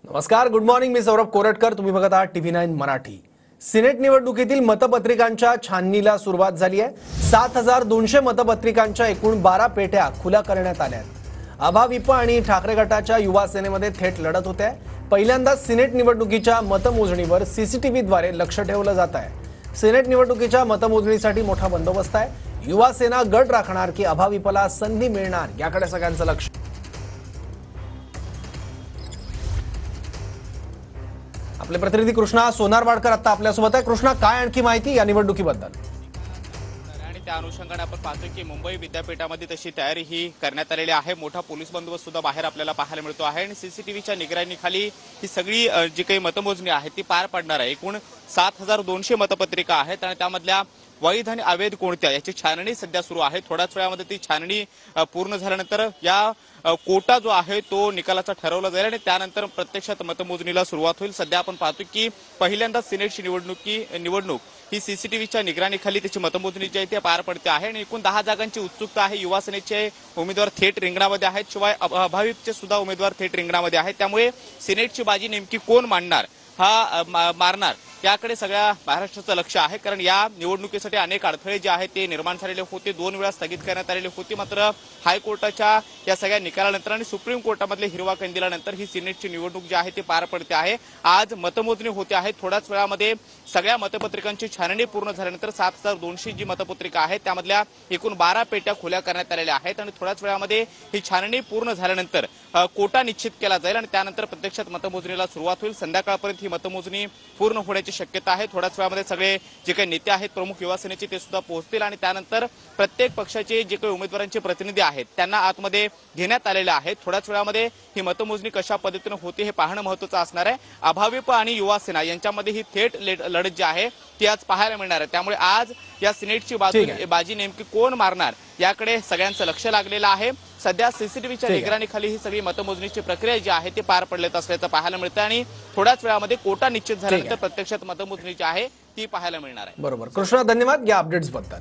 नमस्कार, good morning. मी सौरभ कोरटकर. तुम्ही बघत आहात TV9 मराठी. सिनेट निवडणुकीतील मतपत्रिकांच्या छाननीला सुरुवात झाली आहे. 7200 मतपत्रिकांच्या एकूण 12 पेट्या खुल्या करण्यात आल्या आहेत. अभाविप आणि ठाकरे गटाच्या युवा सेनेमध्ये थेट लढत होते. पहिल्यांदाच सिनेट निवडणुकीच्या मतमोजणीवर सीसीटीव्हीद्वारे लक्ष ठेवलं जात आहे. सिनेट निवडणुकीच्या मतमोजणीसाठी मोठा बंदोबस्त आहे. युवा सेना गट राखणार की अभाविपला संधी मिळणार याकडे सगळ्यांचं लक्ष. आपले प्रतिनिधी कृष्णा सोनारवाडकर आता आपल्यासोबत आहे. कृष्णा, काय आणखी माहिती या निवडणुकीबद्दल? आणि त्या अनुषंगाने आपण पाहतो की मुंबई विद्यापीठामध्ये तशी तयारी ही करण्यात आलेली आहे. मोठा पोलीस बंदोबस्त सुद्धा बाहेर आपल्याला पाहायला मिळतो आहे आणि सीसीटीव्हीच्या निगराणीखाली ही सगळी जी काही मतमोजणी आहे ती पार पडणार आहे. एकूण 7200 मतपत्रिका आहेत आणि त्यामधल्या वैध आणि अवैध कोणत्या याची छाननी सध्या सुरू आहे. थोड्याच वेळामध्ये ती छाननी पूर्ण झाल्यानंतर या कोटा जो आहे तो निकालाचा ठरवला जाईल आणि त्यानंतर प्रत्यक्षात मतमोजणीला सुरुवात होईल. सध्या आपण पाहतो की पहिल्यांदा सिनेटची निवडणूक ही सीसीटीव्हीच्या निगराणीखाली त्याची मतमोजणी जी आहे ती पार पडते आहे आणि एकूण 10 जागांची उत्सुकता आहे. युवा सेनेचे उमेदवार थेट रिंगणामध्ये आहेत, शिवाय अभाविपचे सुद्धा उमेदवार थेट रिंगणामध्ये आहेत. त्यामुळे सिनेटची बाजी नेमकी कोण मारणार याकडे सगळ्या महाराष्ट्राचं लक्ष आहे. कारण या निवडणुकीसाठी अनेक अडथळे जे आहेत ते निर्माण झालेले होते. 2 वेळा स्थगित करण्यात आलेले होते. मात्र हायकोर्टाच्या या सगळ्या निकालानंतर आणि सुप्रीम कोर्टामधले हिरवा कंदिलानंतर ही सिनेटची निवडणूक जी आहे ती पार पडते आहे. आज मतमोजणी होते आहे. थोड्याच वेळामध्ये सगळ्या मतपत्रिकांची छाननी पूर्ण झाल्यानंतर 7200 जी मतपत्रिका आहेत त्यामधल्या एकूण 12 पेट्या खुल्या करण्यात आलेल्या आहेत आणि थोड्याच वेळामध्ये ही छाननी पूर्ण झाल्यानंतर कोटा निश्चित केला जाईल आणि त्यानंतर प्रत्यक्षात मतमोजणीला सुरुवात होईल. संध्याकाळपर्यंत ही मतमोजणी पूर्ण होण्याची शक्यता आहे. थोड्याच वेळामध्ये सगळे जे काही नेते आहेत प्रमुख युवा सेनेचे ते सुद्धा पोहोचतील आणि त्यानंतर प्रत्येक पक्षाचे जे काही उमेदवारांचे प्रतिनिधी आहेत त्यांना आतमध्ये घेण्यात आलेले आहेत. थोड्याच वेळामध्ये ही मतमोजणी कशा पद्धतीने होते हे पाहणं महत्त्वाचं असणार आहे. अभाविप आणि युवा सेना यांच्यामध्ये ही थेट लढत जी आहे ती आज पाहायला मिळणार आहे. त्यामुळे आज या सिनेटची बाजी नेमकी कोण मारणार याकडे सगळ्यांचं लक्ष लागलेलं आहे. सध्या सीसीटीव्हीच्या निगराणीखाली ही सगळी मतमोजणीची प्रक्रिया जी आहे ती पार पडलेत असल्याचं पाहायला मिळतं आणि थोड्याच वेळामध्ये कोटा निश्चित झाल्यानंतर प्रत्यक्षात मतमोजणी जी आहे ती पाहायला मिळणार आहे. बरोबर कृष्णा, धन्यवाद या अपडेट्स बद्दल.